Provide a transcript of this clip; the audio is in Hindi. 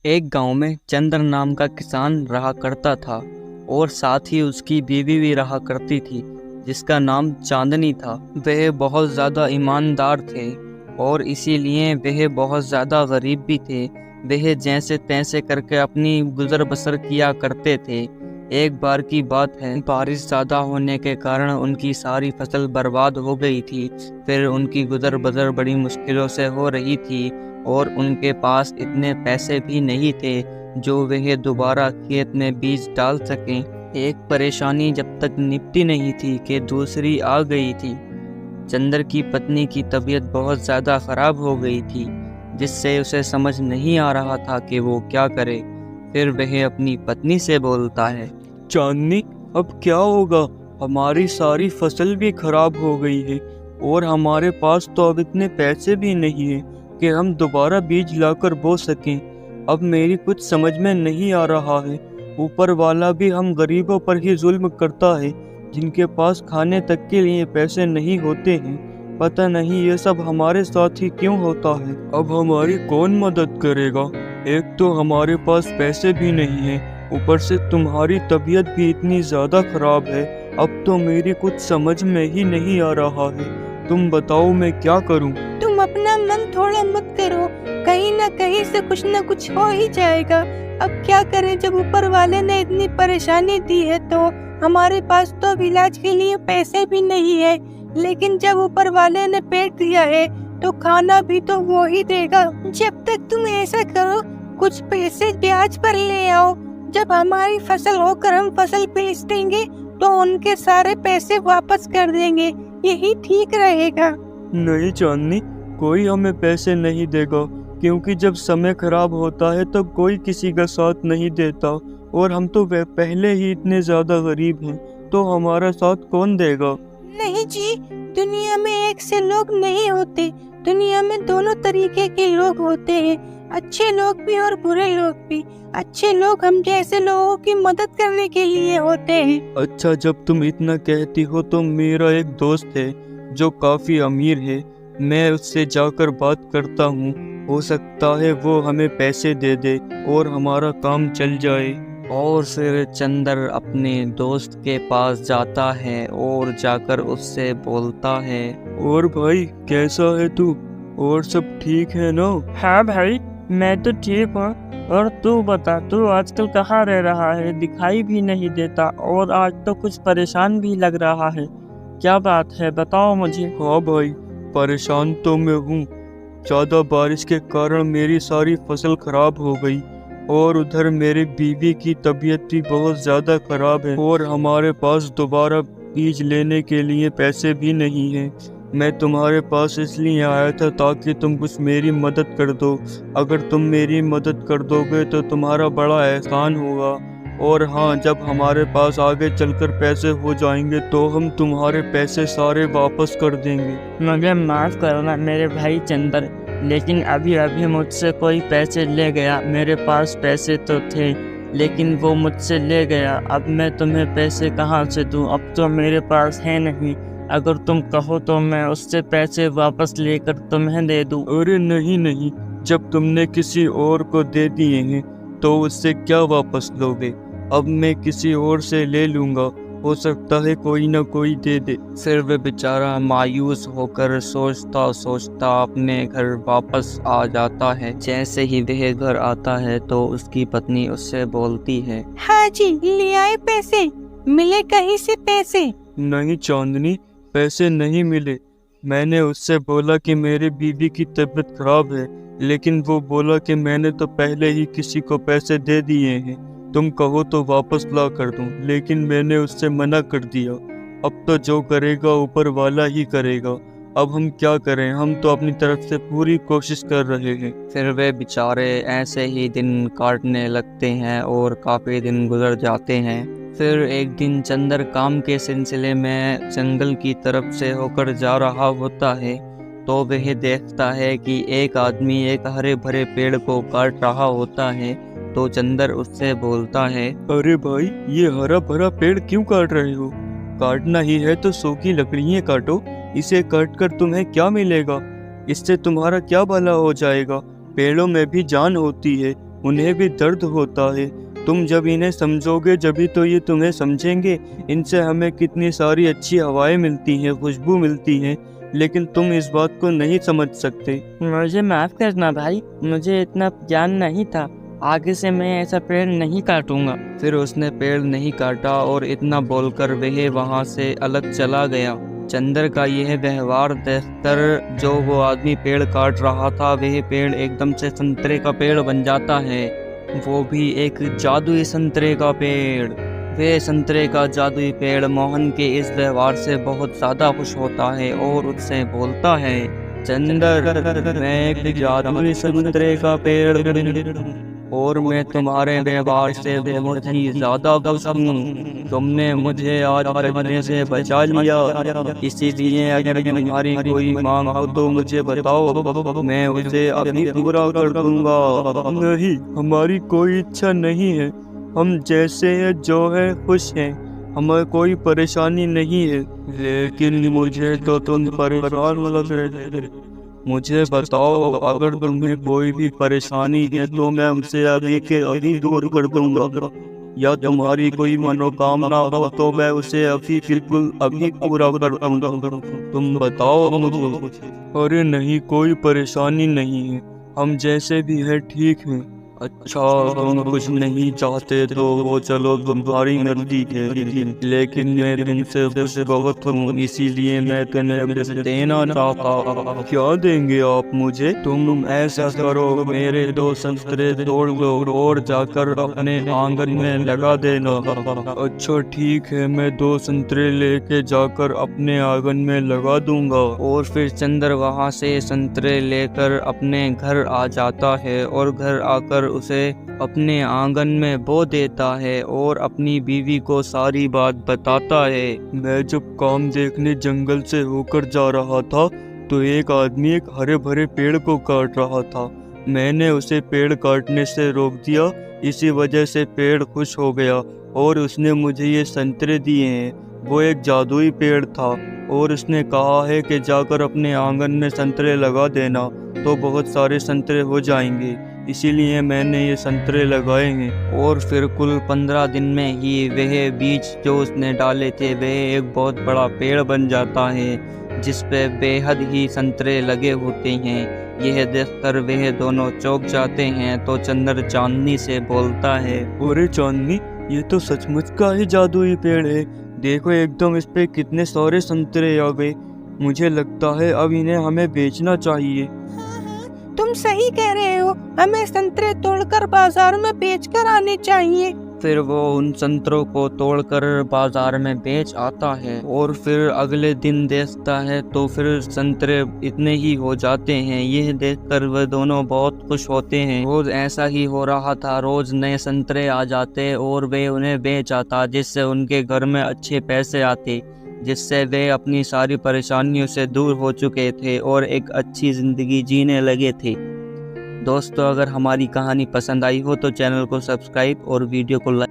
एक गांव में चंद्र नाम का किसान रहा करता था और साथ ही उसकी बीवी भी रहा करती थी जिसका नाम चांदनी था। वह बहुत ज़्यादा ईमानदार थे और इसीलिए वह बहुत ज़्यादा गरीब भी थे। वह जैसे तैसे करके अपनी गुजर बसर किया करते थे। एक बार की बात है, बारिश ज़्यादा होने के कारण उनकी सारी फसल बर्बाद हो गई थी। फिर उनकी गुजर बसर बड़ी मुश्किलों से हो रही थी और उनके पास इतने पैसे भी नहीं थे जो वह दोबारा खेत में बीज डाल सकें। एक परेशानी जब तक निपटी नहीं थी कि दूसरी आ गई थी। चंद्र की पत्नी की तबीयत बहुत ज़्यादा ख़राब हो गई थी जिससे उसे समझ नहीं आ रहा था कि वो क्या करे। फिर वह अपनी पत्नी से बोलता है, चांदनी, अब क्या होगा? हमारी सारी फसल भी खराब हो गई है और हमारे पास तो अब इतने पैसे भी नहीं हैं कि हम दोबारा बीज लाकर बो सकें। अब मेरी कुछ समझ में नहीं आ रहा है। ऊपर वाला भी हम गरीबों पर ही जुल्म करता है जिनके पास खाने तक के लिए पैसे नहीं होते हैं। पता नहीं ये सब हमारे साथ ही क्यों होता है। अब हमारी कौन मदद करेगा? एक तो हमारे पास पैसे भी नहीं है, ऊपर से तुम्हारी तबीयत भी इतनी ज़्यादा खराब है। अब तो मेरी कुछ समझ में ही नहीं आ रहा है। तुम बताओ मैं क्या करूं? तुम अपना मन थोड़ा मत करो, कहीं ना कहीं से कुछ ना कुछ हो ही जाएगा। अब क्या करें, जब ऊपर वाले ने इतनी परेशानी दी है तो हमारे पास तो इलाज के लिए पैसे भी नहीं है। लेकिन जब ऊपर वाले ने पेट दिया है तो खाना भी तो वो ही देगा। जब तक तुम ऐसा करो, कुछ पैसे ब्याज पर ले आओ। जब हमारी फसल होकर हम फसल बेच देंगे तो उनके सारे पैसे वापस कर देंगे, यही ठीक रहेगा। नहीं चांदनी, कोई हमें पैसे नहीं देगा, क्योंकि जब समय खराब होता है तो कोई किसी का साथ नहीं देता और हम तो पहले ही इतने ज्यादा गरीब हैं, तो हमारा साथ कौन देगा? नहीं जी, दुनिया में एक से लोग नहीं होते। दुनिया में दोनों तरीके के लोग होते हैं, अच्छे लोग भी और बुरे लोग भी। अच्छे लोग हम जैसे लोगों की मदद करने के लिए होते हैं। अच्छा, जब तुम इतना कहती हो तो मेरा एक दोस्त है जो काफी अमीर है। मैं उससे जाकर बात करता हूँ, हो सकता है वो हमें पैसे दे दे और हमारा काम चल जाए। और फिर चंद्र अपने दोस्त के पास जाता है और जाकर उससे बोलता है, और भाई कैसा है तू? और सब ठीक है ना? हाँ भाई, मैं तो ठीक हूँ। और तू बता, तू आजकल कहाँ रह रहा है? दिखाई भी नहीं देता और आज तो कुछ परेशान भी लग रहा है। क्या बात है, बताओ मुझे। हाँ भाई, परेशान तो मैं हूँ। ज़्यादा बारिश के कारण मेरी सारी फसल खराब हो गई और उधर मेरी बीवी की तबीयत भी बहुत ज़्यादा खराब है और हमारे पास दोबारा बीज लेने के लिए पैसे भी नहीं हैं। मैं तुम्हारे पास इसलिए आया था ताकि तुम कुछ मेरी मदद कर दो। अगर तुम मेरी मदद कर दोगे तो तुम्हारा बड़ा एहसान होगा। और हाँ, जब हमारे पास आगे चलकर पैसे हो जाएंगे तो हम तुम्हारे पैसे सारे वापस कर देंगे। मुझे माफ़ करना मेरे भाई चंद्र, लेकिन अभी अभी मुझसे कोई पैसे ले गया। मेरे पास पैसे तो थे लेकिन वो मुझसे ले गया। अब मैं तुम्हें पैसे कहाँ से दूँ? अब तो मेरे पास है नहीं। अगर तुम कहो तो मैं उससे पैसे वापस लेकर तुम्हें दे दूँ। अरे नहीं नहीं, जब तुमने किसी और को दे दिए हैं तो उससे क्या वापस लोगे? अब मैं किसी और से ले लूँगा, हो सकता है कोई ना कोई दे दे। फिर वह बेचारा मायूस होकर सोचता सोचता अपने घर वापस आ जाता है। जैसे ही वह घर आता है तो उसकी पत्नी उससे बोलती है, हाँ जी, ले आए पैसे? मिले कहीं से पैसे? नहीं चांदनी, पैसे नहीं मिले। मैंने उससे बोला कि मेरी बीवी की तबीयत खराब है, लेकिन वो बोला कि मैंने तो पहले ही किसी को पैसे दे दिए हैं, तुम कहो तो वापस ला कर दूं। लेकिन मैंने उससे मना कर दिया। अब तो जो करेगा ऊपर वाला ही करेगा। अब हम क्या करें? हम तो अपनी तरफ से पूरी कोशिश कर रहे हैं। फिर वे बेचारे ऐसे ही दिन काटने लगते हैं और काफ़ी दिन गुजर जाते हैं। फिर एक दिन चंद्र काम के सिलसिले में जंगल की तरफ से होकर जा रहा होता है तो वह देखता है कि एक आदमी एक हरे भरे पेड़ को काट रहा होता है। तो चंद्र उससे बोलता है, अरे भाई, ये हरा भरा पेड़ क्यों काट रहे हो? काटना ही है तो सूखी लकड़ियाँ काटो। इसे काटकर तुम्हें क्या मिलेगा? इससे तुम्हारा क्या भला हो जाएगा? पेड़ों में भी जान होती है, उन्हें भी दर्द होता है। तुम जब इन्हें समझोगे जभी तो ये तुम्हें समझेंगे। इनसे हमें कितनी सारी अच्छी हवाएं मिलती हैं, खुशबू मिलती हैं, लेकिन तुम इस बात को नहीं समझ सकते। मुझे माफ़ करना भाई, मुझे इतना ज्ञान नहीं था। आगे से मैं ऐसा पेड़ नहीं काटूंगा। फिर उसने पेड़ नहीं काटा और इतना बोलकर वह वहाँ से अलग चला गया। चंदर का यह व्यवहार देखकर जो वो आदमी पेड़ काट रहा था वह पेड़ एकदम से संतरे का पेड़ बन जाता है, वो भी एक जादुई संतरे का पेड़। वह संतरे का जादुई पेड़ मोहन के इस व्यवहार से बहुत ज़्यादा खुश होता है और उससे बोलता है, चंदर मैं एक जादुई संतरे का पेड़ और मैं तुम्हारे व्यवहार से बहुत ही ज़्यादा खुश हूँ। तुमने मुझे आज बचने से बचा लिया, इसीलिए अगर तुम्हारी कोई मांग हो तो मुझे बताओ, मैं उसे अभी पूरा कर दूंगा। नहीं, हमारी कोई इच्छा नहीं है, हम जैसे हैं जो है खुश हैं, हमें कोई परेशानी नहीं है। लेकिन मुझे तो तुम परेशान लग रहे थे। मुझे बताओ, अगर तुम्हें कोई भी परेशानी है तो मैं उसे अभी के अभी दूर कर दूंगा, या तुम्हारी कोई मनोकामना हो तो मैं उसे अभी बिल्कुल अभी पूरा कर दूंगा। तुम बताओ मुझे। अरे नहीं, कोई परेशानी नहीं है, हम जैसे भी है ठीक हैं। अच्छा, तुम कुछ नहीं चाहते तो वो चलो तुम्हारी मर्जी है, लेकिन मैं तुमसे खुश बहुत हूँ, इसीलिए मैं तुम्हें कुछ देना चाहता। क्या देंगे आप मुझे? तुम ऐसा करो, मेरे 2 संतरे तोड़ लो और जाकर अपने आंगन में लगा देना। अच्छा ठीक है, मैं 2 संतरे लेके जाकर अपने आंगन में लगा दूंगा। और फिर चंदर वहाँ से संतरे लेकर अपने घर आ जाता है और घर आकर उसे अपने आंगन में बो देता है और अपनी बीवी को सारी बात बताता है। मैं जब काम देखने जंगल से होकर जा रहा था तो एक आदमी एक हरे भरे पेड़ को काट रहा था। मैंने उसे पेड़ काटने से रोक दिया, इसी वजह से पेड़ खुश हो गया और उसने मुझे ये संतरे दिए हैं। वो एक जादुई पेड़ था और उसने कहा है कि जाकर अपने आंगन में संतरे लगा देना तो बहुत सारे संतरे हो जाएंगे, इसीलिए मैंने ये संतरे लगाए हैं। और फिर कुल 15 दिन में ही वह बीज जो उसने डाले थे वह एक बहुत बड़ा पेड़ बन जाता है, जिस पे बेहद ही संतरे लगे होते हैं। यह देखकर वह दोनों चौंक जाते हैं तो चंदर चांदनी से बोलता है, अरे चांदनी, ये तो सचमुच का ही जादुई पेड़ है। देखो एकदम इस पे कितने सारे संतरे आ गए। मुझे लगता है अब इन्हें हमें बेचना चाहिए। तुम सही कह रहे हो, हमें संतरे तोड़कर बाजार में बेचकर आने चाहिए। फिर वो उन संतरों को तोड़कर बाजार में बेच आता है और फिर अगले दिन देखता है तो फिर संतरे इतने ही हो जाते हैं। यह देखकर वह दोनों बहुत खुश होते हैं। रोज ऐसा ही हो रहा था, रोज नए संतरे आ जाते और वे उन्हें बेच आता, जिससे उनके घर में अच्छे पैसे आते, जिससे वे अपनी सारी परेशानियों से दूर हो चुके थे और एक अच्छी ज़िंदगी जीने लगे थे। दोस्तों, अगर हमारी कहानी पसंद आई हो तो चैनल को सब्सक्राइब और वीडियो को लाइक